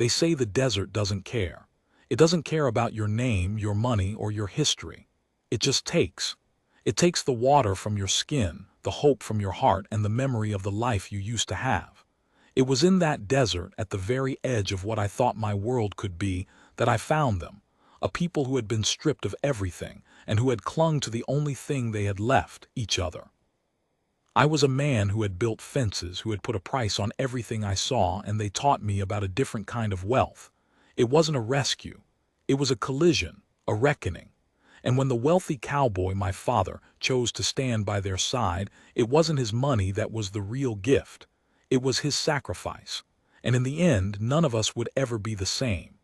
They say the desert doesn't care. It doesn't care about your name, your money, or your history. It just takes. It takes the water from your skin, the hope from your heart, and the memory of the life you used to have. It was in that desert, at the very edge of what I thought my world could be, that I found them, a people who had been stripped of everything and who had clung to the only thing they had left, each other. I was a man who had built fences, who had put a price on everything I saw, and they taught me about a different kind of wealth. It wasn't a rescue. It was a collision, a reckoning. And when the wealthy cowboy, my father, chose to stand by their side, it wasn't his money that was the real gift. It was his sacrifice. And in the end, none of us would ever be the same.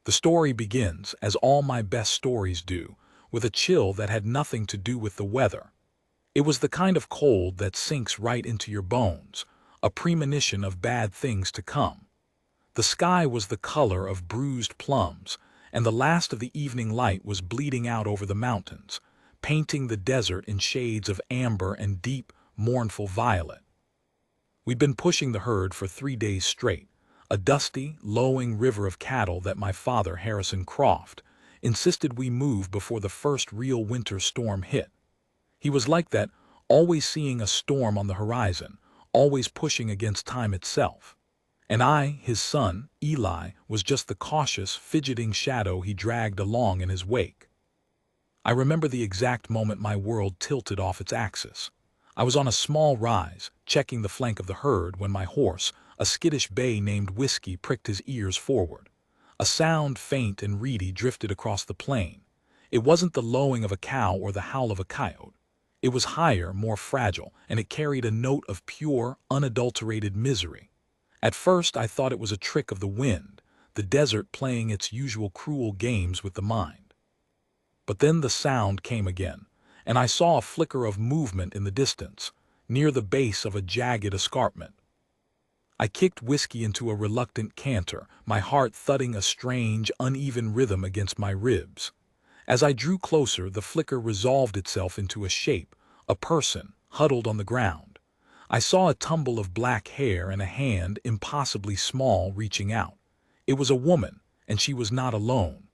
The story begins, as all my best stories do, with a chill that had nothing to do with the weather. It was the kind of cold that sinks right into your bones, a premonition of bad things to come. The sky was the color of bruised plums, and the last of the evening light was bleeding out over the mountains, painting the desert in shades of amber and deep, mournful violet. We'd been pushing the herd for 3 days straight, a dusty, lowing river of cattle that my father, Harrison Croft, insisted we move before the first real winter storm hit. He was like that, always seeing a storm on the horizon, always pushing against time itself. And I, his son, Eli, was just the cautious, fidgeting shadow he dragged along in his wake. I remember the exact moment my world tilted off its axis. I was on a small rise, checking the flank of the herd, when my horse, a skittish bay named Whiskey, pricked his ears forward. A sound, faint and reedy, drifted across the plain. It wasn't the lowing of a cow or the howl of a coyote. It was higher, more fragile, and it carried a note of pure, unadulterated misery. At first I thought it was a trick of the wind, the desert playing its usual cruel games with the mind. But then the sound came again, and I saw a flicker of movement in the distance, near the base of a jagged escarpment. I kicked Whiskey into a reluctant canter, my heart thudding a strange, uneven rhythm against my ribs. As I drew closer, the flicker resolved itself into a shape, a person, huddled on the ground. I saw a tumble of black hair and a hand, impossibly small, reaching out. It was a woman, and she was not alone.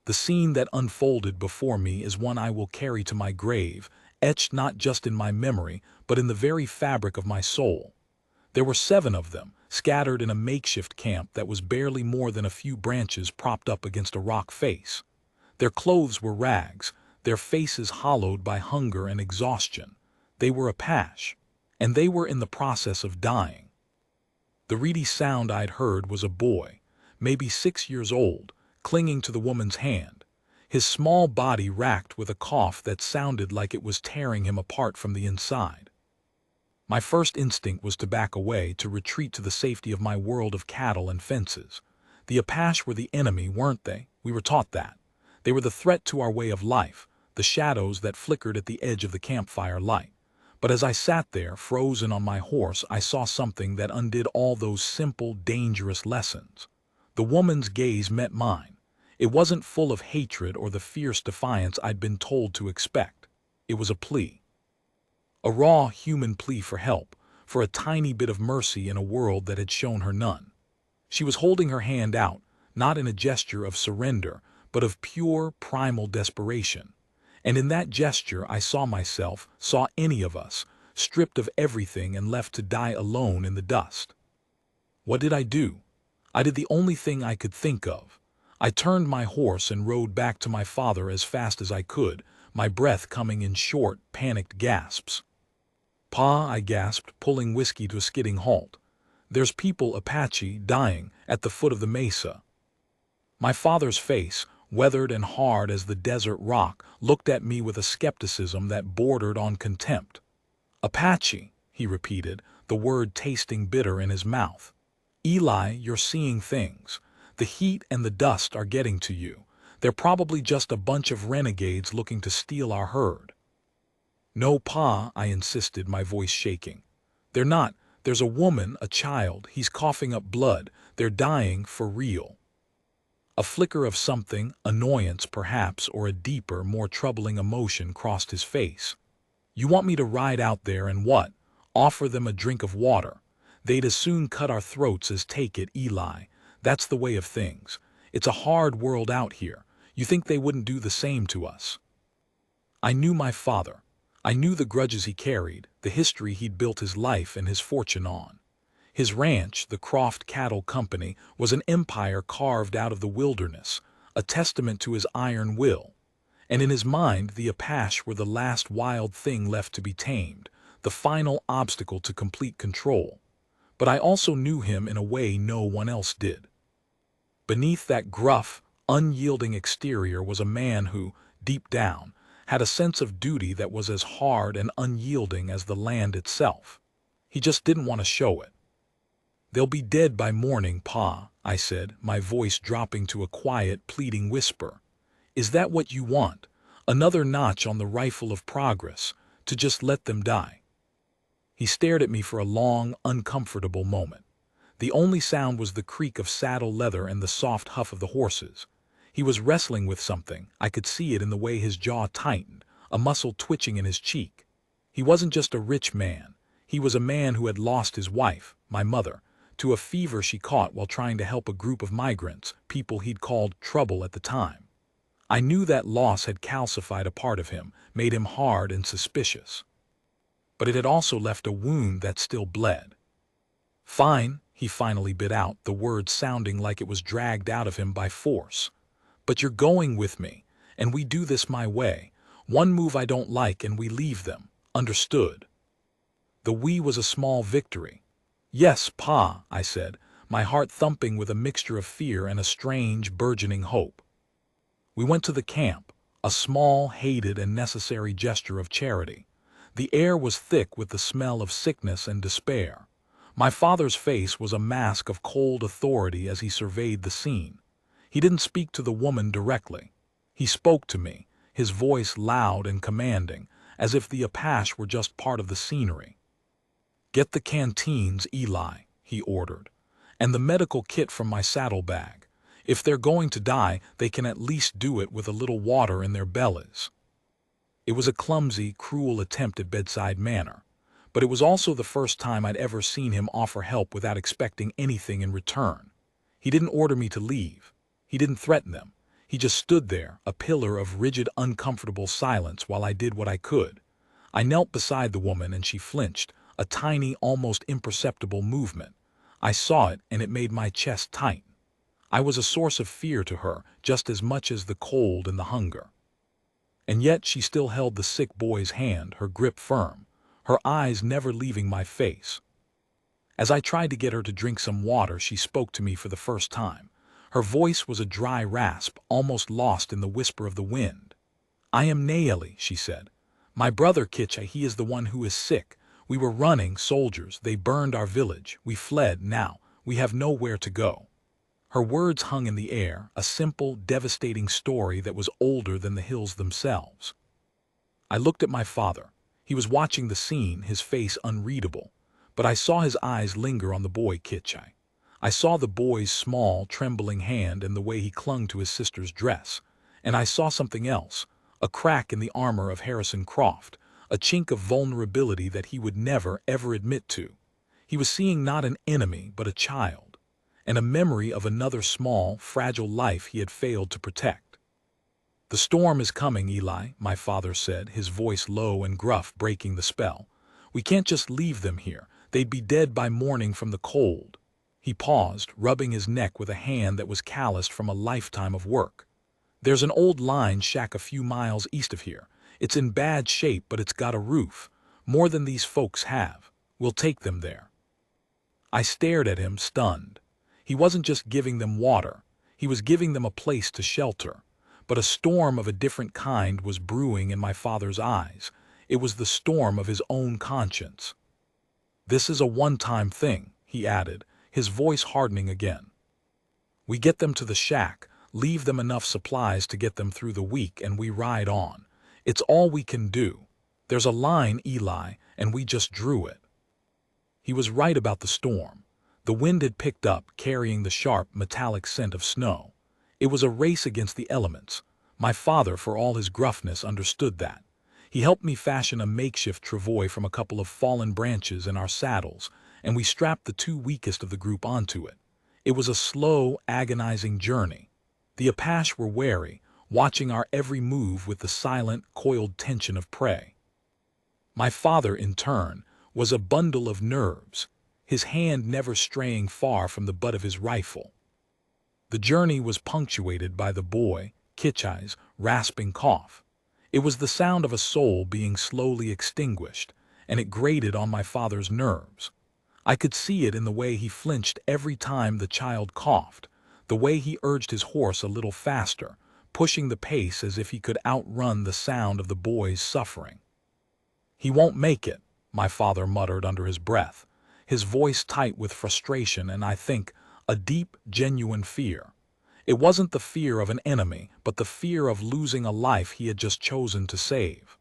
The scene that unfolded before me is one I will carry to my grave, etched not just in my memory, but in the very fabric of my soul. There were 7 of them, scattered in a makeshift camp that was barely more than a few branches propped up against a rock face. Their clothes were rags, their faces hollowed by hunger and exhaustion. They were Apache, and they were in the process of dying. The reedy sound I'd heard was a boy, maybe 6 years old, clinging to the woman's hand, his small body racked with a cough that sounded like it was tearing him apart from the inside. My first instinct was to back away, to retreat to the safety of my world of cattle and fences. The Apache were the enemy, weren't they? We were taught that. They were the threat to our way of life, the shadows that flickered at the edge of the campfire light. But as I sat there, frozen on my horse, I saw something that undid all those simple, dangerous lessons. The woman's gaze met mine. It wasn't full of hatred or the fierce defiance I'd been told to expect. It was a plea. A raw, human plea for help, for a tiny bit of mercy in a world that had shown her none. She was holding her hand out, not in a gesture of surrender, but of pure, primal desperation. And in that gesture I saw myself, saw any of us, stripped of everything and left to die alone in the dust. What did I do? I did the only thing I could think of. I turned my horse and rode back to my father as fast as I could, my breath coming in short, panicked gasps. "Pa," I gasped, pulling Whiskey to a skidding halt. "There's people, Apache, dying, at the foot of the mesa." My father's face, weathered and hard as the desert rock, looked at me with a skepticism that bordered on contempt. "Apache," he repeated, the word tasting bitter in his mouth. "Eli, you're seeing things. The heat and the dust are getting to you. They're probably just a bunch of renegades looking to steal our herd." "No, Pa," I insisted, my voice shaking. "They're not. There's a woman, a child. He's coughing up blood. They're dying for real." A flicker of something, annoyance perhaps, or a deeper, more troubling emotion crossed his face. "You want me to ride out there and what? Offer them a drink of water? They'd as soon cut our throats as take it, Eli. That's the way of things. It's a hard world out here. You think they wouldn't do the same to us?" I knew my father. I knew the grudges he carried, the history he'd built his life and his fortune on. His ranch, the Croft Cattle Company, was an empire carved out of the wilderness, a testament to his iron will. And in his mind, the Apache were the last wild thing left to be tamed, the final obstacle to complete control. But I also knew him in a way no one else did. Beneath that gruff, unyielding exterior was a man who, deep down, had a sense of duty that was as hard and unyielding as the land itself. He just didn't want to show it. "They'll be dead by morning, Pa," I said, my voice dropping to a quiet, pleading whisper. "Is that what you want? Another notch on the rifle of progress, to just let them die?" He stared at me for a long, uncomfortable moment. The only sound was the creak of saddle leather and the soft huff of the horses. He was wrestling with something. I could see it in the way his jaw tightened, a muscle twitching in his cheek. He wasn't just a rich man. He was a man who had lost his wife, my mother, to a fever she caught while trying to help a group of migrants, people he'd called trouble at the time. I knew that loss had calcified a part of him, made him hard and suspicious. But it had also left a wound that still bled. "Fine," he finally bit out, the word sounding like it was dragged out of him by force. "But you're going with me, and we do this my way. One move I don't like and we leave them. Understood?" The "we" was a small victory. "Yes, Pa," I said, my heart thumping with a mixture of fear and a strange, burgeoning hope. We went to the camp, a small, hated, and necessary gesture of charity. The air was thick with the smell of sickness and despair. My father's face was a mask of cold authority as he surveyed the scene. He didn't speak to the woman directly. He spoke to me, his voice loud and commanding, as if the Apache were just part of the scenery. "Get the canteens, Eli," he ordered, "and the medical kit from my saddlebag. If they're going to die, they can at least do it with a little water in their bellies." It was a clumsy, cruel attempt at bedside manner, but it was also the first time I'd ever seen him offer help without expecting anything in return. He didn't order me to leave. He didn't threaten them. He just stood there, a pillar of rigid, uncomfortable silence while I did what I could. I knelt beside the woman and she flinched, a tiny, almost imperceptible movement. I saw it and it made my chest tighten. I was a source of fear to her, just as much as the cold and the hunger. And yet she still held the sick boy's hand, her grip firm, her eyes never leaving my face. As I tried to get her to drink some water, she spoke to me for the first time. Her voice was a dry rasp, almost lost in the whisper of the wind. "I am Naeli," she said. "My brother Kitcha, he is the one who is sick. We were running, soldiers. They burned our village. We fled. Now, we have nowhere to go." Her words hung in the air, a simple, devastating story that was older than the hills themselves. I looked at my father. He was watching the scene, his face unreadable. But I saw his eyes linger on the boy Kitcha. I saw the boy's small, trembling hand and the way he clung to his sister's dress. And I saw something else, a crack in the armor of Harrison Croft, a chink of vulnerability that he would never, ever admit to. He was seeing not an enemy, but a child, and a memory of another small, fragile life he had failed to protect. "The storm is coming, Eli," my father said, his voice low and gruff, breaking the spell. "We can't just leave them here. They'd be dead by morning from the cold." He paused, rubbing his neck with a hand that was calloused from a lifetime of work. "There's an old line shack a few miles east of here. It's in bad shape, but it's got a roof. More than these folks have. We'll take them there." I stared at him, stunned. He wasn't just giving them water. He was giving them a place to shelter. But a storm of a different kind was brewing in my father's eyes. It was the storm of his own conscience. "This is a one-time thing," he added, his voice hardening again. "We get them to the shack, leave them enough supplies to get them through the week, and we ride on. It's all we can do. There's a line, Eli, and we just drew it." He was right about the storm. The wind had picked up, carrying the sharp, metallic scent of snow. It was a race against the elements. My father, for all his gruffness, understood that. He helped me fashion a makeshift travois from a couple of fallen branches in our saddles, and we strapped the two weakest of the group onto it. It was a slow, agonizing journey. The Apache were wary, watching our every move with the silent, coiled tension of prey. My father, in turn, was a bundle of nerves, his hand never straying far from the butt of his rifle. The journey was punctuated by the boy, Kitchai's, rasping cough. It was the sound of a soul being slowly extinguished, and it grated on my father's nerves. I could see it in the way he flinched every time the child coughed, the way he urged his horse a little faster, pushing the pace as if he could outrun the sound of the boy's suffering. "He won't make it," my father muttered under his breath, his voice tight with frustration and, I think, a deep, genuine fear. It wasn't the fear of an enemy, but the fear of losing a life he had just chosen to save.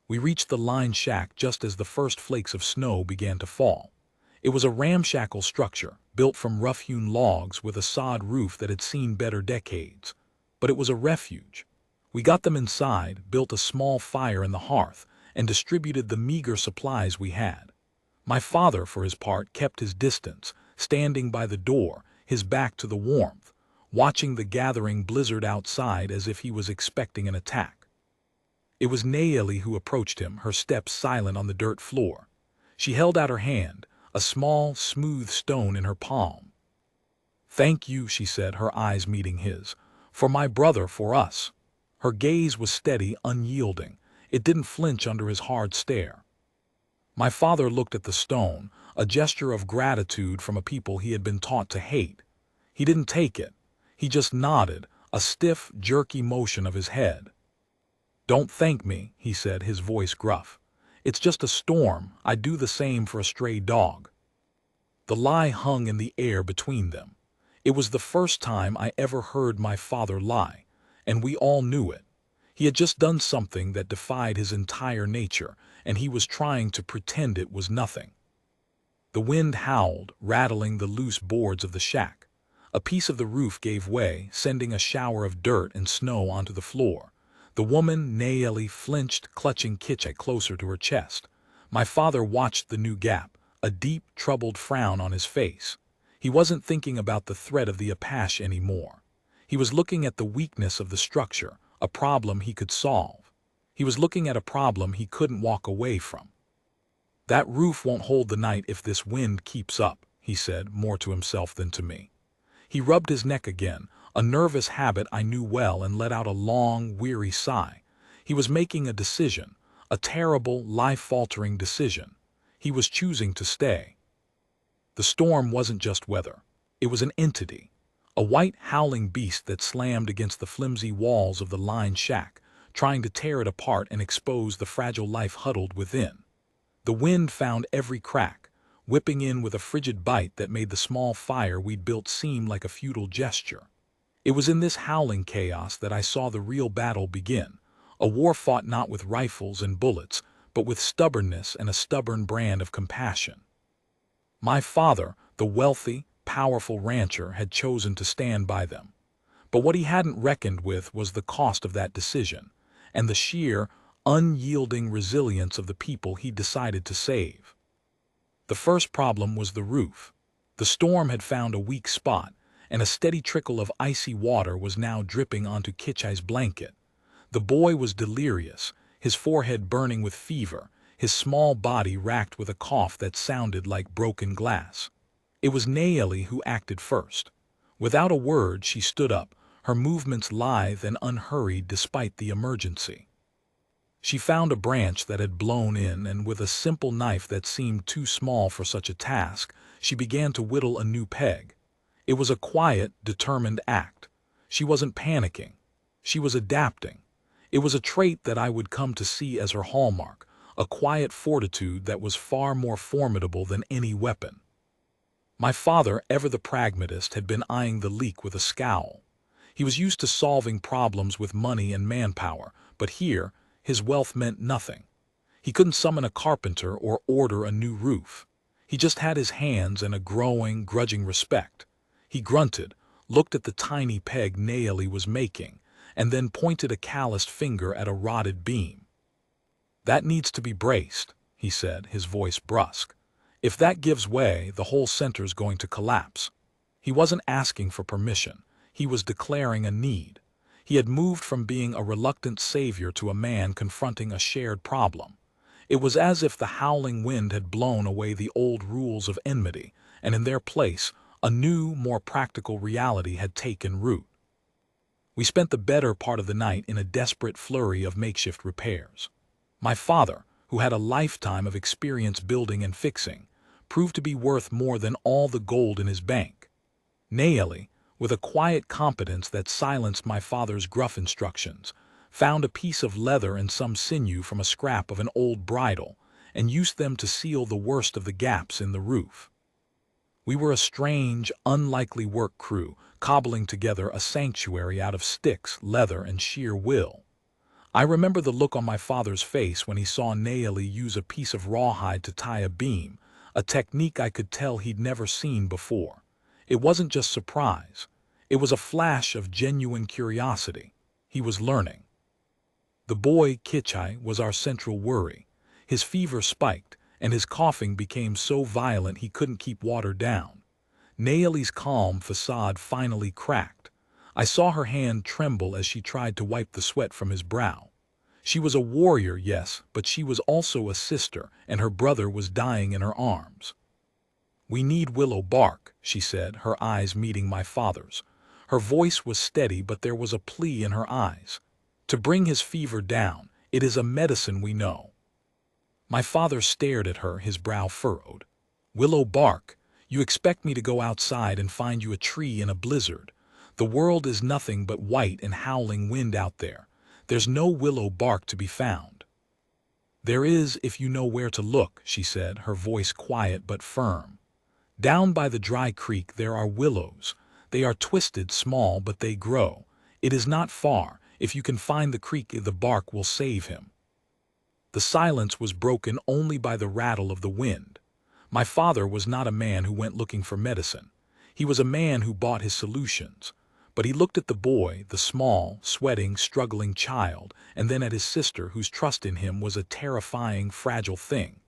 We reached the line shack just as the first flakes of snow began to fall. It was a ramshackle structure, built from rough-hewn logs with a sod roof that had seen better decades. But it was a refuge. We got them inside, built a small fire in the hearth, and distributed the meager supplies we had. My father, for his part, kept his distance, standing by the door, his back to the warmth, watching the gathering blizzard outside as if he was expecting an attack. It was Nayeli who approached him, her steps silent on the dirt floor. She held out her hand, a small, smooth stone in her palm. "Thank you," she said, her eyes meeting his. "For my brother, for us." Her gaze was steady, unyielding. It didn't flinch under his hard stare. My father looked at the stone, a gesture of gratitude from a people he had been taught to hate. He didn't take it. He just nodded, a stiff, jerky motion of his head. "Don't thank me," he said, his voice gruff. "It's just a storm. I'd do the same for a stray dog." The lie hung in the air between them. It was the first time I ever heard my father lie, and we all knew it. He had just done something that defied his entire nature, and he was trying to pretend it was nothing. The wind howled, rattling the loose boards of the shack. A piece of the roof gave way, sending a shower of dirt and snow onto the floor. The woman, Nayeli, flinched, clutching Kitche closer to her chest. My father watched the new gap, a deep, troubled frown on his face. He wasn't thinking about the threat of the Apache anymore. He was looking at the weakness of the structure, a problem he could solve. He was looking at a problem he couldn't walk away from. "That roof won't hold the night if this wind keeps up," he said, more to himself than to me. He rubbed his neck again, a nervous habit I knew well, and let out a long, weary sigh. He was making a decision, a terrible, life-altering decision. He was choosing to stay. The storm wasn't just weather. It was an entity, a white, howling beast that slammed against the flimsy walls of the lined shack, trying to tear it apart and expose the fragile life huddled within. The wind found every crack, whipping in with a frigid bite that made the small fire we'd built seem like a futile gesture. It was in this howling chaos that I saw the real battle begin, a war fought not with rifles and bullets, but with stubbornness and a stubborn brand of compassion. My father, the wealthy, powerful rancher, had chosen to stand by them. But what he hadn't reckoned with was the cost of that decision, and the sheer, unyielding resilience of the people he decided to save. The first problem was the roof. The storm had found a weak spot, and a steady trickle of icy water was now dripping onto Kitchai's blanket. The boy was delirious, his forehead burning with fever, his small body racked with a cough that sounded like broken glass. It was Nayeli who acted first. Without a word, she stood up, her movements lithe and unhurried despite the emergency. She found a branch that had blown in, and with a simple knife that seemed too small for such a task, she began to whittle a new peg. It was a quiet, determined act. She wasn't panicking. She was adapting. It was a trait that I would come to see as her hallmark, a quiet fortitude that was far more formidable than any weapon. My father, ever the pragmatist, had been eyeing the leak with a scowl. He was used to solving problems with money and manpower, but here, his wealth meant nothing. He couldn't summon a carpenter or order a new roof. He just had his hands and a growing, grudging respect. He grunted, looked at the tiny peg Nayeli was making, and then pointed a calloused finger at a rotted beam. "That needs to be braced," he said, his voice brusque. "If that gives way, the whole center's going to collapse." He wasn't asking for permission. He was declaring a need. He had moved from being a reluctant savior to a man confronting a shared problem. It was as if the howling wind had blown away the old rules of enmity, and in their place, a new, more practical reality had taken root. We spent the better part of the night in a desperate flurry of makeshift repairs. My father, who had a lifetime of experience building and fixing, proved to be worth more than all the gold in his bank. Naeli, with a quiet competence that silenced my father's gruff instructions, found a piece of leather and some sinew from a scrap of an old bridle, and used them to seal the worst of the gaps in the roof. We were a strange, unlikely work crew, cobbling together a sanctuary out of sticks, leather, and sheer will. I remember the look on my father's face when he saw Naeli use a piece of rawhide to tie a beam, a technique I could tell he'd never seen before. It wasn't just surprise. It was a flash of genuine curiosity. He was learning. The boy, Kichai, was our central worry. His fever spiked, and his coughing became so violent he couldn't keep water down. Naeli's calm facade finally cracked. I saw her hand tremble as she tried to wipe the sweat from his brow. She was a warrior, yes, but she was also a sister, and her brother was dying in her arms. "We need willow bark," she said, her eyes meeting my father's. Her voice was steady, but there was a plea in her eyes. "To bring his fever down, it is a medicine we know." My father stared at her, his brow furrowed. "Willow bark? You expect me to go outside and find you a tree in a blizzard? The world is nothing but white and howling wind out there. There's no willow bark to be found." "There is if you know where to look," she said, her voice quiet but firm. "Down by the dry creek there are willows. They are twisted, small, but they grow. It is not far. If you can find the creek, the bark will save him." The silence was broken only by the rattle of the wind. My father was not a man who went looking for medicine. He was a man who bought his solutions. But he looked at the boy, the small, sweating, struggling child, and then at his sister, whose trust in him was a terrifying, fragile thing.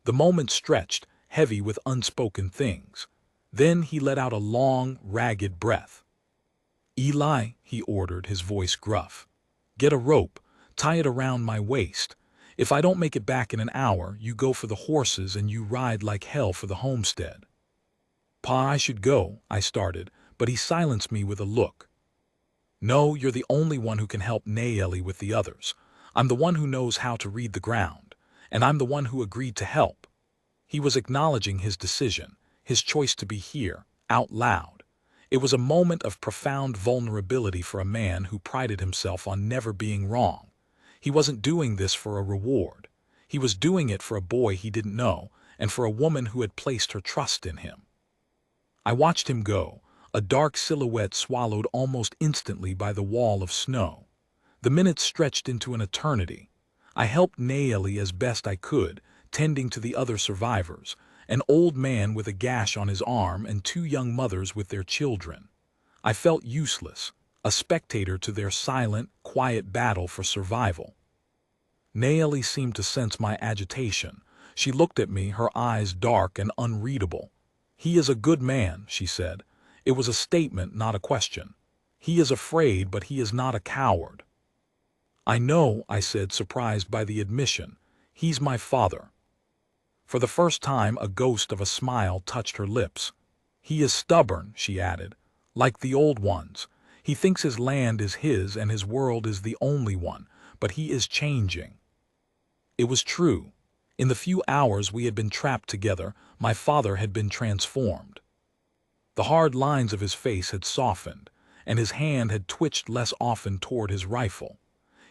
The moment stretched, heavy with unspoken things. Then he let out a long, ragged breath. "Eli," he ordered, his voice gruff, "get a rope, tie it around my waist. If I don't make it back in an hour, you go for the horses and you ride like hell for the homestead." "Pa, I should go," I started, but he silenced me with a look. "No, you're the only one who can help Naeli with the others. I'm the one who knows how to read the ground, and I'm the one who agreed to help." He was acknowledging his decision, his choice to be here, out loud. It was a moment of profound vulnerability for a man who prided himself on never being wrong. He wasn't doing this for a reward. He was doing it for a boy he didn't know, and for a woman who had placed her trust in him. I watched him go, a dark silhouette swallowed almost instantly by the wall of snow. The minutes stretched into an eternity. I helped Naeli as best I could, tending to the other survivors, an old man with a gash on his arm and two young mothers with their children. I felt useless, a spectator to their silent, quiet battle for survival. Naeli seemed to sense my agitation. She looked at me, her eyes dark and unreadable. "He is a good man," she said. It was a statement, not a question. "He is afraid, but he is not a coward." "I know," I said, surprised by the admission. "He's my father." For the first time, a ghost of a smile touched her lips. "He is stubborn," she added, "like the old ones. He thinks his land is his and his world is the only one, but he is changing." It was true. In the few hours we had been trapped together, my father had been transformed. The hard lines of his face had softened, and his hand had twitched less often toward his rifle.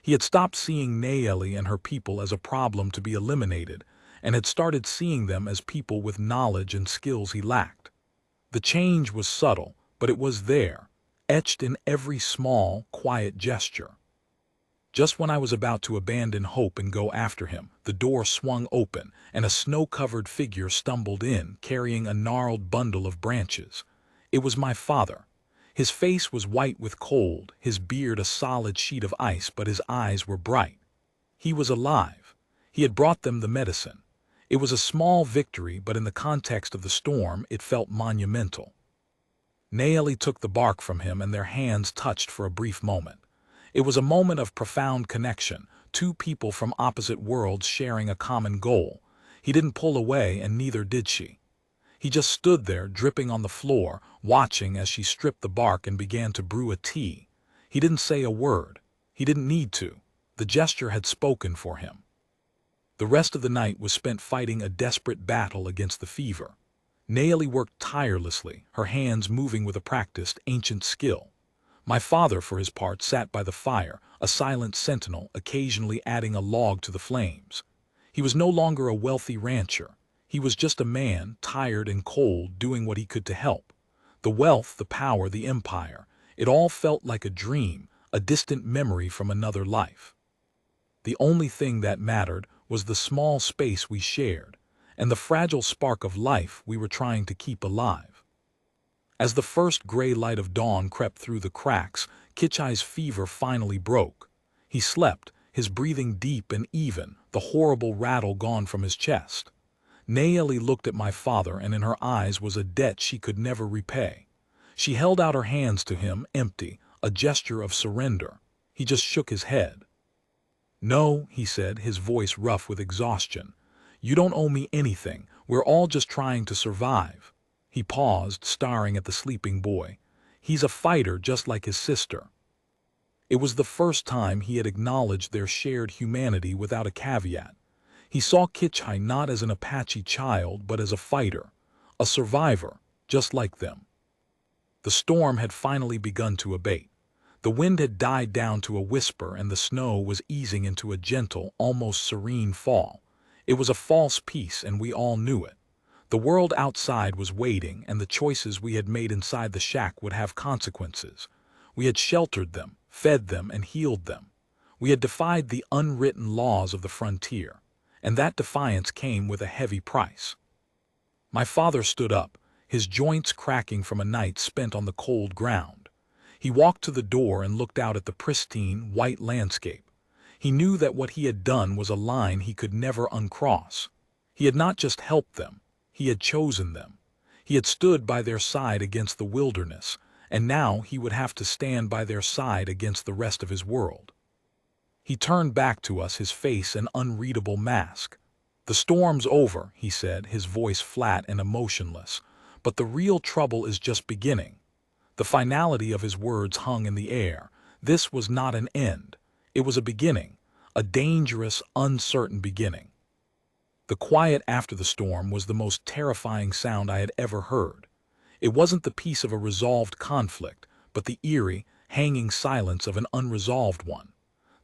He had stopped seeing Naeli and her people as a problem to be eliminated, and had started seeing them as people with knowledge and skills he lacked. The change was subtle, but it was there, etched in every small, quiet gesture. Just when I was about to abandon hope and go after him, the door swung open, and a snow-covered figure stumbled in, carrying a gnarled bundle of branches. It was my father. His face was white with cold, his beard a solid sheet of ice, but his eyes were bright. He was alive. He had brought them the medicine. It was a small victory, but in the context of the storm, it felt monumental. Naeli took the bark from him and their hands touched for a brief moment. It was a moment of profound connection, two people from opposite worlds sharing a common goal. He didn't pull away and neither did she. He just stood there, dripping on the floor, watching as she stripped the bark and began to brew a tea. He didn't say a word. He didn't need to. The gesture had spoken for him. The rest of the night was spent fighting a desperate battle against the fever. Naeli worked tirelessly, her hands moving with a practiced, ancient skill. My father, for his part, sat by the fire, a silent sentinel, occasionally adding a log to the flames. He was no longer a wealthy rancher. He was just a man, tired and cold, doing what he could to help. The wealth, the power, the empire, it all felt like a dream, a distant memory from another life. The only thing that mattered was the small space we shared, and the fragile spark of life we were trying to keep alive. As the first gray light of dawn crept through the cracks, Kichai's fever finally broke. He slept, his breathing deep and even, the horrible rattle gone from his chest. Naeli looked at my father, and in her eyes was a debt she could never repay. She held out her hands to him, empty, a gesture of surrender. He just shook his head. "No," he said, his voice rough with exhaustion. "You don't owe me anything. We're all just trying to survive." He paused, staring at the sleeping boy. "He's a fighter just like his sister." It was the first time he had acknowledged their shared humanity without a caveat. He saw Kichai not as an Apache child, but as a fighter, a survivor, just like them. The storm had finally begun to abate. The wind had died down to a whisper, and the snow was easing into a gentle, almost serene fall. It was a false peace, and we all knew it. The world outside was waiting, and the choices we had made inside the shack would have consequences. We had sheltered them, fed them, and healed them. We had defied the unwritten laws of the frontier, and that defiance came with a heavy price. My father stood up, his joints cracking from a night spent on the cold ground. He walked to the door and looked out at the pristine, white landscape. He knew that what he had done was a line he could never uncross. He had not just helped them, he had chosen them. He had stood by their side against the wilderness, and now he would have to stand by their side against the rest of his world. He turned back to us, his face an unreadable mask. "The storm's over," he said, his voice flat and emotionless. "But the real trouble is just beginning." The finality of his words hung in the air. This was not an end. It was a beginning, a dangerous, uncertain beginning. The quiet after the storm was the most terrifying sound I had ever heard. It wasn't the peace of a resolved conflict, but the eerie, hanging silence of an unresolved one.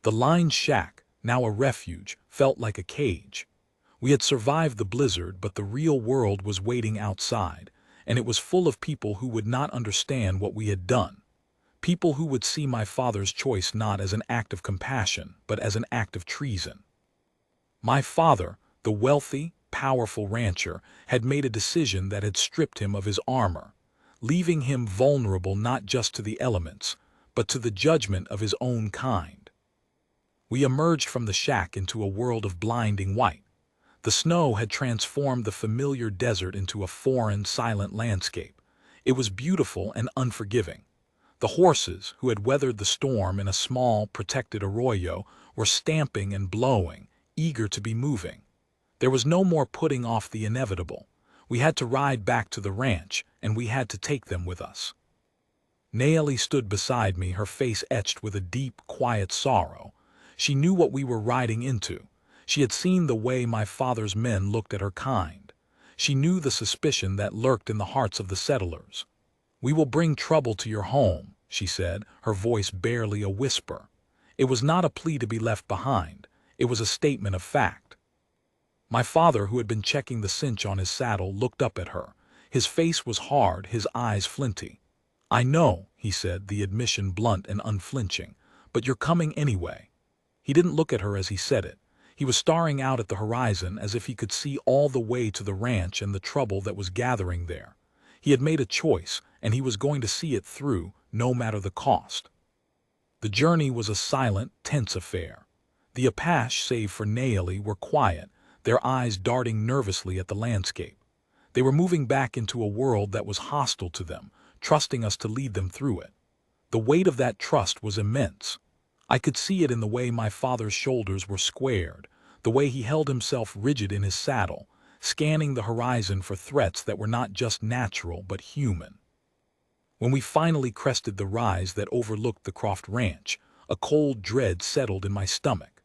The lined shack, now a refuge, felt like a cage. We had survived the blizzard, but the real world was waiting outside, and it was full of people who would not understand what we had done. People who would see my father's choice not as an act of compassion, but as an act of treason. My father, the wealthy, powerful rancher, had made a decision that had stripped him of his armor, leaving him vulnerable not just to the elements, but to the judgment of his own kind. We emerged from the shack into a world of blinding white. The snow had transformed the familiar desert into a foreign, silent landscape. It was beautiful and unforgiving. The horses, who had weathered the storm in a small, protected arroyo, were stamping and blowing, eager to be moving. There was no more putting off the inevitable. We had to ride back to the ranch, and we had to take them with us. Naeli stood beside me, her face etched with a deep, quiet sorrow. She knew what we were riding into. She had seen the way my father's men looked at her kind. She knew the suspicion that lurked in the hearts of the settlers. "We will bring trouble to your home," she said, her voice barely a whisper. It was not a plea to be left behind. It was a statement of fact. My father, who had been checking the cinch on his saddle, looked up at her. His face was hard, his eyes flinty. "I know," he said, the admission blunt and unflinching, "but you're coming anyway." He didn't look at her as he said it. He was staring out at the horizon as if he could see all the way to the ranch and the trouble that was gathering there. He had made a choice, and he was going to see it through, no matter the cost. The journey was a silent, tense affair. The Apache, save for Naeli, were quiet, their eyes darting nervously at the landscape. They were moving back into a world that was hostile to them, trusting us to lead them through it. The weight of that trust was immense. I could see it in the way my father's shoulders were squared, the way he held himself rigid in his saddle, scanning the horizon for threats that were not just natural but human. When we finally crested the rise that overlooked the Croft Ranch, a cold dread settled in my stomach.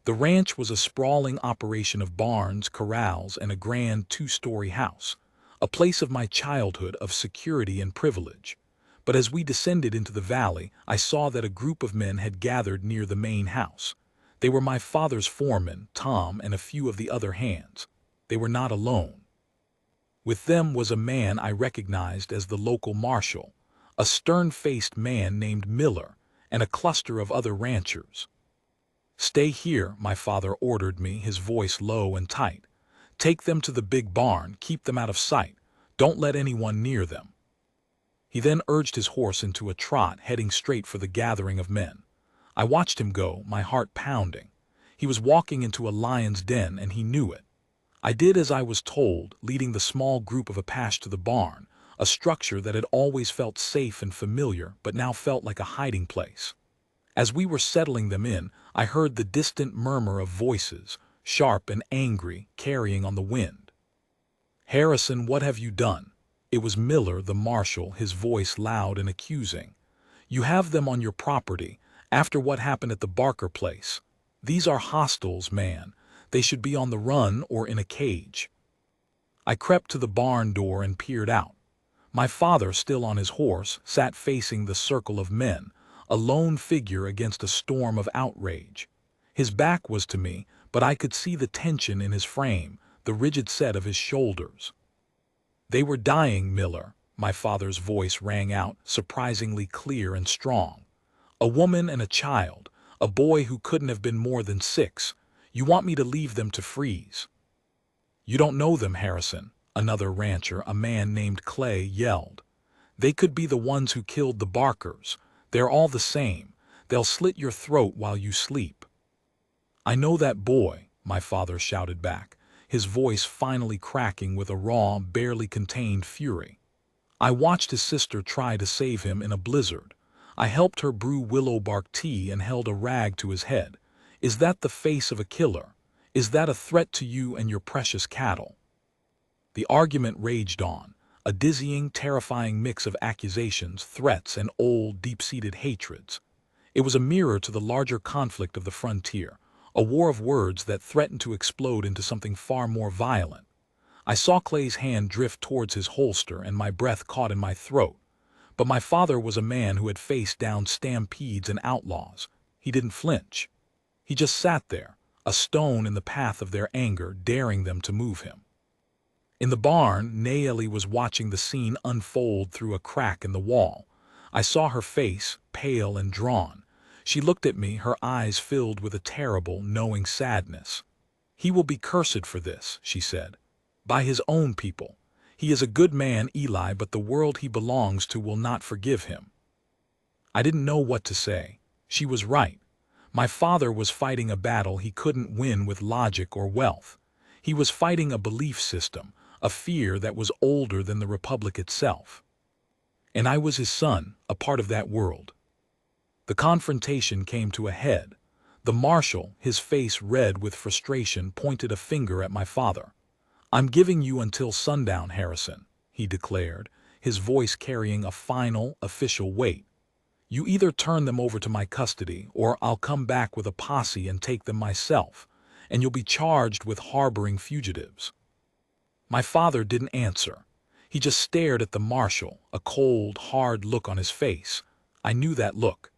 The ranch was a sprawling operation of barns, corrals, and a grand two-story house, a place of my childhood of security and privilege. But as we descended into the valley, I saw that a group of men had gathered near the main house. They were my father's foreman, Tom, and a few of the other hands. They were not alone. With them was a man I recognized as the local marshal, a stern-faced man named Miller, and a cluster of other ranchers. "Stay here," my father ordered me, his voice low and tight. "Take them to the big barn, keep them out of sight. Don't let anyone near them." He then urged his horse into a trot, heading straight for the gathering of men. I watched him go, my heart pounding. He was walking into a lion's den, and he knew it. I did as I was told, leading the small group of Apache to the barn, a structure that had always felt safe and familiar but now felt like a hiding place. As we were settling them in, I heard the distant murmur of voices, sharp and angry, carrying on the wind. "Harrison, what have you done?" It was Miller, the marshal, his voice loud and accusing. "You have them on your property, after what happened at the Barker place. These are hostiles, man. They should be on the run or in a cage." I crept to the barn door and peered out. My father, still on his horse, sat facing the circle of men, a lone figure against a storm of outrage. His back was to me, but I could see the tension in his frame, the rigid set of his shoulders. "They were dying, Miller," my father's voice rang out, surprisingly clear and strong. "A woman and a child, a boy who couldn't have been more than 6. You want me to leave them to freeze?" "You don't know them, Harrison," another rancher, a man named Clay, yelled. "They could be the ones who killed the Barkers. They're all the same. They'll slit your throat while you sleep." "I know that boy," my father shouted back, his voice finally cracking with a raw, barely contained fury. "I watched his sister try to save him in a blizzard. I helped her brew willow bark tea and held a rag to his head. Is that the face of a killer? Is that a threat to you and your precious cattle?" The argument raged on, a dizzying, terrifying mix of accusations, threats, and old, deep-seated hatreds. It was a mirror to the larger conflict of the frontier, a war of words that threatened to explode into something far more violent. I saw Clay's hand drift towards his holster and my breath caught in my throat. But my father was a man who had faced down stampedes and outlaws. He didn't flinch. He just sat there, a stone in the path of their anger, daring them to move him. In the barn, Nayeli was watching the scene unfold through a crack in the wall. I saw her face, pale and drawn. She looked at me, her eyes filled with a terrible, knowing sadness. "He will be cursed for this," she said. "By his own people. He is a good man, Eli, but the world he belongs to will not forgive him." I didn't know what to say. She was right. My father was fighting a battle he couldn't win with logic or wealth. He was fighting a belief system, a fear that was older than the Republic itself. And I was his son, a part of that world. The confrontation came to a head. The marshal, his face red with frustration, pointed a finger at my father. "I'm giving you until sundown, Harrison," he declared, his voice carrying a final, official weight. "You either turn them over to my custody, or I'll come back with a posse and take them myself, and you'll be charged with harboring fugitives." My father didn't answer. He just stared at the marshal, a cold, hard look on his face. I knew that look.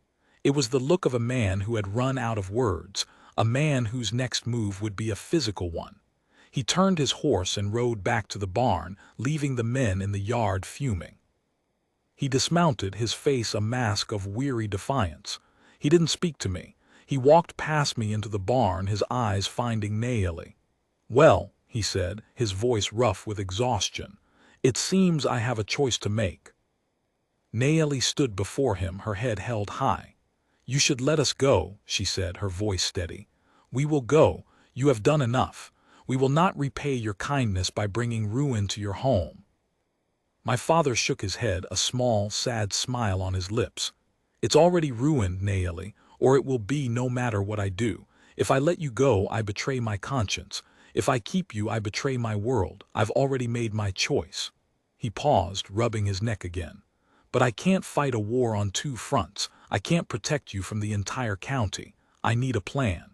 It was the look of a man who had run out of words, a man whose next move would be a physical one. He turned his horse and rode back to the barn, leaving the men in the yard fuming. He dismounted, his face a mask of weary defiance. He didn't speak to me. He walked past me into the barn, his eyes finding Nayeli. "Well," he said, his voice rough with exhaustion, "it seems I have a choice to make." Nayeli stood before him, her head held high. "You should let us go," she said, her voice steady. "We will go. You have done enough. We will not repay your kindness by bringing ruin to your home." My father shook his head, a small, sad smile on his lips. It's already ruined, Naeli, or it will be no matter what I do. If I let you go, I betray my conscience. If I keep you, I betray my world. I've already made my choice. He paused, rubbing his neck again. But I can't fight a war on two fronts. I can't protect you from the entire county. I need a plan.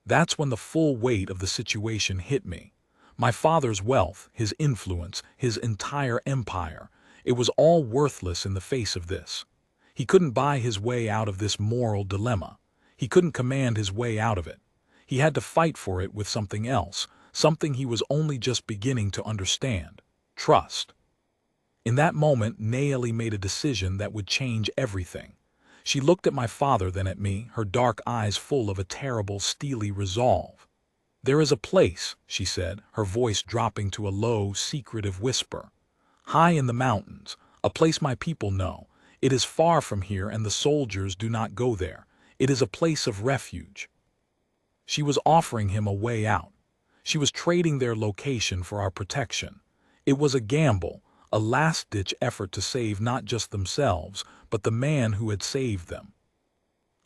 That's when the full weight of the situation hit me. My father's wealth, his influence, his entire empire, it was all worthless in the face of this. He couldn't buy his way out of this moral dilemma. He couldn't command his way out of it. He had to fight for it with something else, something he was only just beginning to understand: trust. In that moment, Naeli made a decision that would change everything. She looked at my father, then at me, her dark eyes full of a terrible, steely resolve. "There is a place," she said, her voice dropping to a low, secretive whisper. "High in the mountains, a place my people know. It is far from here and the soldiers do not go there. It is a place of refuge." She was offering him a way out. She was trading their location for our protection. It was a gamble, a last-ditch effort to save not just themselves, but the man who had saved them.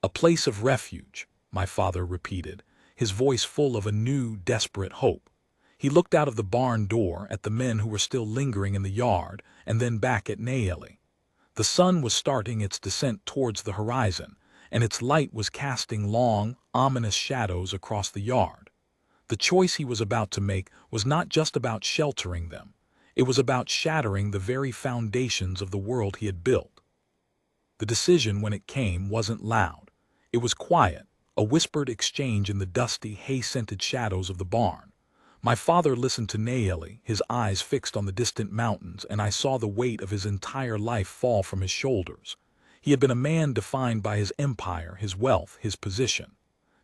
"A place of refuge," my father repeated, his voice full of a new, desperate hope. He looked out of the barn door at the men who were still lingering in the yard, and then back at Naeli. The sun was starting its descent towards the horizon, and its light was casting long, ominous shadows across the yard. The choice he was about to make was not just about sheltering them. It was about shattering the very foundations of the world he had built. The decision, when it came, wasn't loud. It was quiet, a whispered exchange in the dusty, hay-scented shadows of the barn. My father listened to Naeli, his eyes fixed on the distant mountains, and I saw the weight of his entire life fall from his shoulders. He had been a man defined by his empire, his wealth, his position.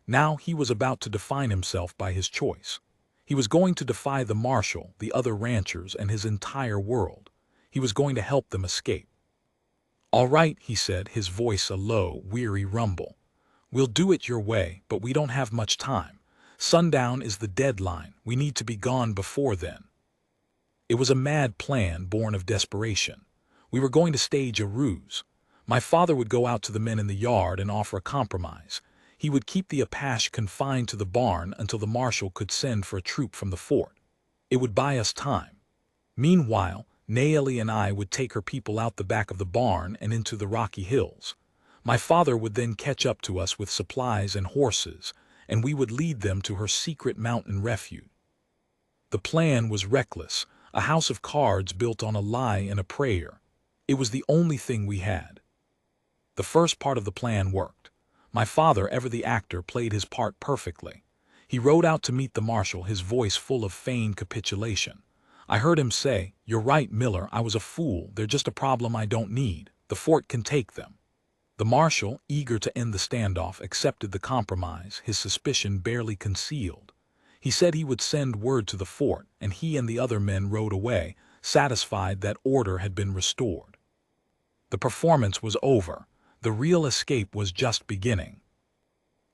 Now he was about to define himself by his choice. He was going to defy the marshal, the other ranchers, and his entire world. He was going to help them escape. "All right," he said, his voice a low, weary rumble. "We'll do it your way, but we don't have much time. Sundown is the deadline. We need to be gone before then." It was a mad plan born of desperation. We were going to stage a ruse. My father would go out to the men in the yard and offer a compromise. He would keep the Apache confined to the barn until the marshal could send for a troop from the fort. It would buy us time. Meanwhile, Naeli and I would take her people out the back of the barn and into the rocky hills. My father would then catch up to us with supplies and horses, and we would lead them to her secret mountain refuge. The plan was reckless, a house of cards built on a lie and a prayer. It was the only thing we had. The first part of the plan worked. My father, ever the actor, played his part perfectly. He rode out to meet the marshal, his voice full of feigned capitulation. I heard him say, "You're right, Miller, I was a fool. They're just a problem I don't need. The fort can take them." The marshal, eager to end the standoff, accepted the compromise, his suspicion barely concealed. He said he would send word to the fort, and he and the other men rode away, satisfied that order had been restored. The performance was over. The real escape was just beginning.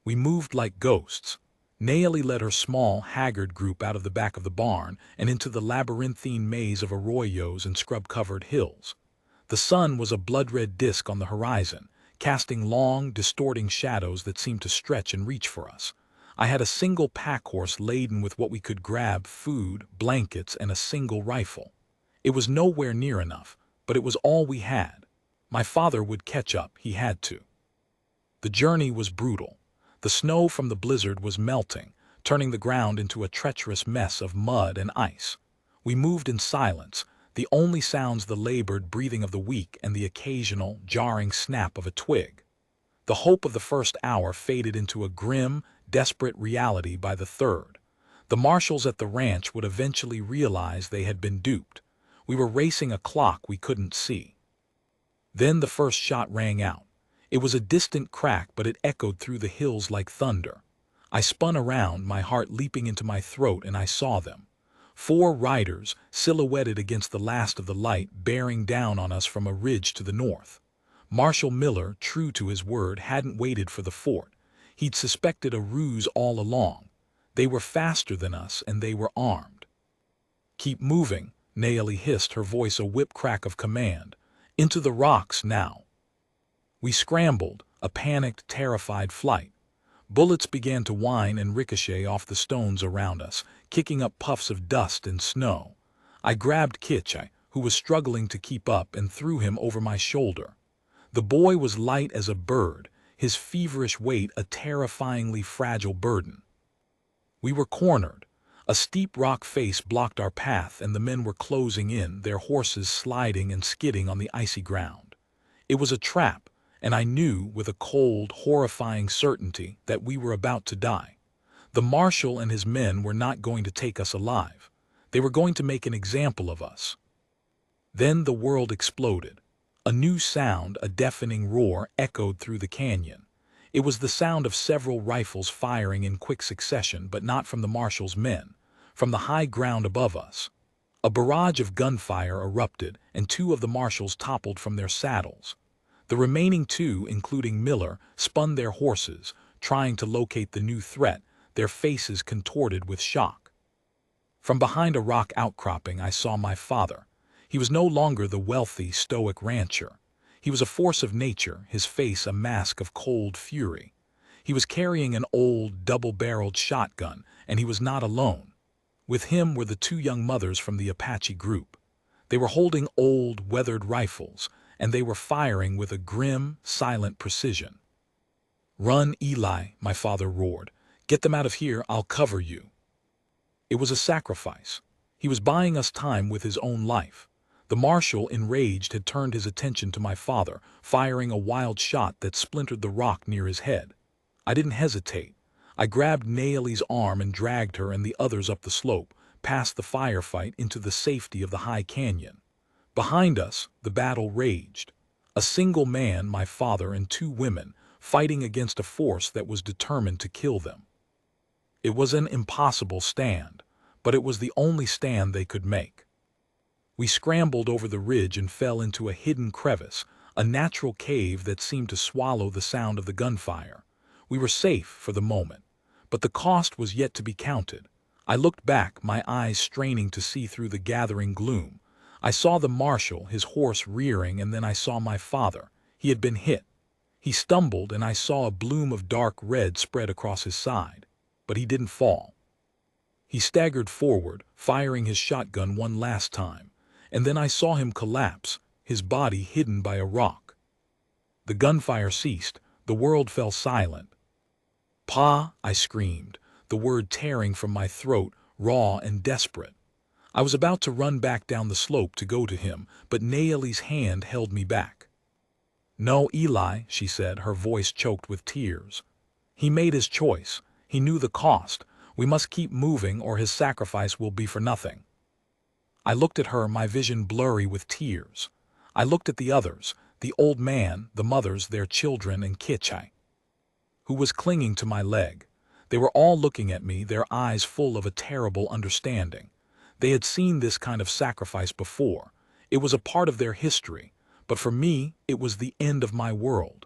We moved like ghosts. Naeli led her small, haggard group out of the back of the barn and into the labyrinthine maze of arroyos and scrub-covered hills. The sun was a blood-red disk on the horizon, casting long, distorting shadows that seemed to stretch and reach for us. I had a single pack horse laden with what we could grab: food, blankets, and a single rifle. It was nowhere near enough, but it was all we had. My father would catch up, he had to. The journey was brutal. The snow from the blizzard was melting, turning the ground into a treacherous mess of mud and ice. We moved in silence, the only sounds the labored breathing of the weak and the occasional, jarring snap of a twig. The hope of the first hour faded into a grim, desperate reality by the third. The marshals at the ranch would eventually realize they had been duped. We were racing a clock we couldn't see. Then the first shot rang out. It was a distant crack, but it echoed through the hills like thunder. I spun around, my heart leaping into my throat, and I saw them. 4 riders, silhouetted against the last of the light, bearing down on us from a ridge to the north. Marshal Miller, true to his word, hadn't waited for the fort. He'd suspected a ruse all along. They were faster than us, and they were armed. "Keep moving," Naomi hissed, her voice a whip crack of command. Into the rocks now. We scrambled, a panicked, terrified flight. Bullets began to whine and ricochet off the stones around us, kicking up puffs of dust and snow. I grabbed Kitch, who was struggling to keep up, and threw him over my shoulder. The boy was light as a bird, his feverish weight a terrifyingly fragile burden. We were cornered. A steep rock face blocked our path, and the men were closing in, their horses sliding and skidding on the icy ground. It was a trap, and I knew with a cold, horrifying certainty that we were about to die. The marshal and his men were not going to take us alive. They were going to make an example of us. Then the world exploded. A new sound, a deafening roar, echoed through the canyon. It was the sound of several rifles firing in quick succession, but not from the marshal's men, from the high ground above us. A barrage of gunfire erupted, and 2 of the marshals toppled from their saddles. The remaining 2, including Miller, spun their horses, trying to locate the new threat, their faces contorted with shock. From behind a rock outcropping, I saw my father. He was no longer the wealthy, stoic rancher. He was a force of nature, his face a mask of cold fury. He was carrying an old, double-barreled shotgun, and he was not alone. With him were the 2 young mothers from the Apache group. They were holding old, weathered rifles, and they were firing with a grim, silent precision. "Run, Eli," my father roared. "Get them out of here, I'll cover you." It was a sacrifice. He was buying us time with his own life. The marshal, enraged, had turned his attention to my father, firing a wild shot that splintered the rock near his head. I didn't hesitate. I grabbed Naomi's arm and dragged her and the others up the slope, past the firefight, into the safety of the high canyon. Behind us, the battle raged. A single man, my father, and 2 women, fighting against a force that was determined to kill them. It was an impossible stand, but it was the only stand they could make. We scrambled over the ridge and fell into a hidden crevice, a natural cave that seemed to swallow the sound of the gunfire. We were safe for the moment, but the cost was yet to be counted. I looked back, my eyes straining to see through the gathering gloom. I saw the marshal, his horse rearing, and then I saw my father. He had been hit. He stumbled, and I saw a bloom of dark red spread across his side. But he didn't fall. He staggered forward, firing his shotgun one last time, and then I saw him collapse, his body hidden by a rock. The gunfire ceased. The world fell silent. "Pa!" I screamed, the word tearing from my throat, raw and desperate. I was about to run back down the slope to go to him, but Naomi's hand held me back. "No, Eli," she said, her voice choked with tears. "He made his choice. He knew the cost. We must keep moving or his sacrifice will be for nothing." I looked at her, my vision blurry with tears. I looked at the others, the old man, the mothers, their children, and Kitchai, who was clinging to my leg. They were all looking at me, their eyes full of a terrible understanding. They had seen this kind of sacrifice before. It was a part of their history, but for me, it was the end of my world.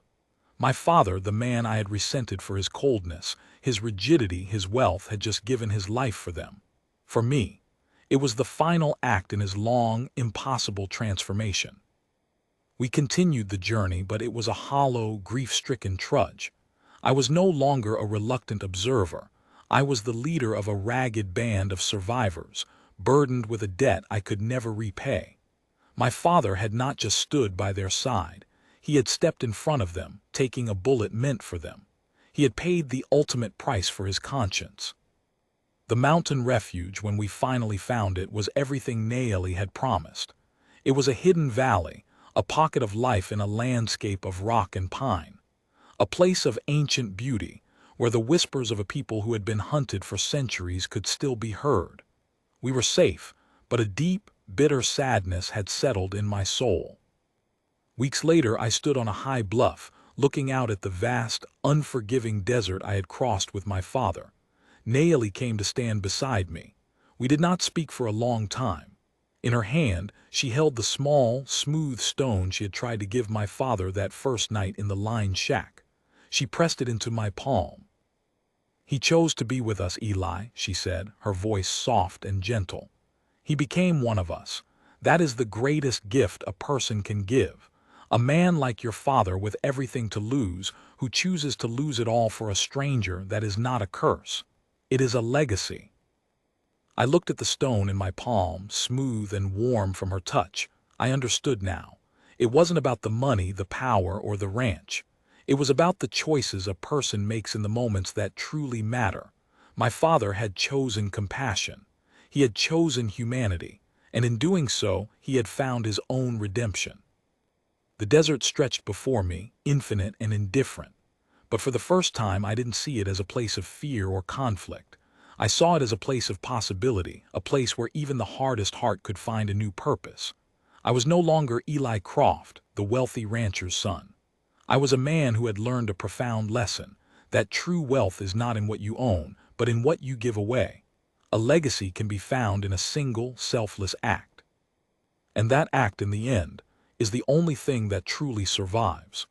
My father, the man I had resented for his coldness, his rigidity, his wealth, had just given his life for them. For me, it was the final act in his long, impossible transformation. We continued the journey, but it was a hollow, grief-stricken trudge. I was no longer a reluctant observer. I was the leader of a ragged band of survivors, burdened with a debt I could never repay. My father had not just stood by their side. He had stepped in front of them, taking a bullet meant for them. He had paid the ultimate price for his conscience. The mountain refuge, when we finally found it, was everything Naomi had promised. It was a hidden valley, a pocket of life in a landscape of rock and pine. A place of ancient beauty, where the whispers of a people who had been hunted for centuries could still be heard. We were safe, but a deep, bitter sadness had settled in my soul. Weeks later, I stood on a high bluff, looking out at the vast, unforgiving desert I had crossed with my father. Naomi came to stand beside me. We did not speak for a long time. In her hand, she held the small, smooth stone she had tried to give my father that first night in the lined shack. She pressed it into my palm. "He chose to be with us, Eli," she said, her voice soft and gentle. He became one of us. That is the greatest gift a person can give. A man like your father with everything to lose, who chooses to lose it all for a stranger, that is not a curse. It is a legacy. I looked at the stone in my palm, smooth and warm from her touch. I understood now. It wasn't about the money, the power, or the ranch. It was about the choices a person makes in the moments that truly matter. My father had chosen compassion. He had chosen humanity, and in doing so, he had found his own redemption. The desert stretched before me, infinite and indifferent. But for the first time, I didn't see it as a place of fear or conflict. I saw it as a place of possibility, a place where even the hardest heart could find a new purpose. I was no longer Eli Croft, the wealthy rancher's son. I was a man who had learned a profound lesson, that true wealth is not in what you own, but in what you give away. A legacy can be found in a single, selfless act. And that act, in the end, is the only thing that truly survives.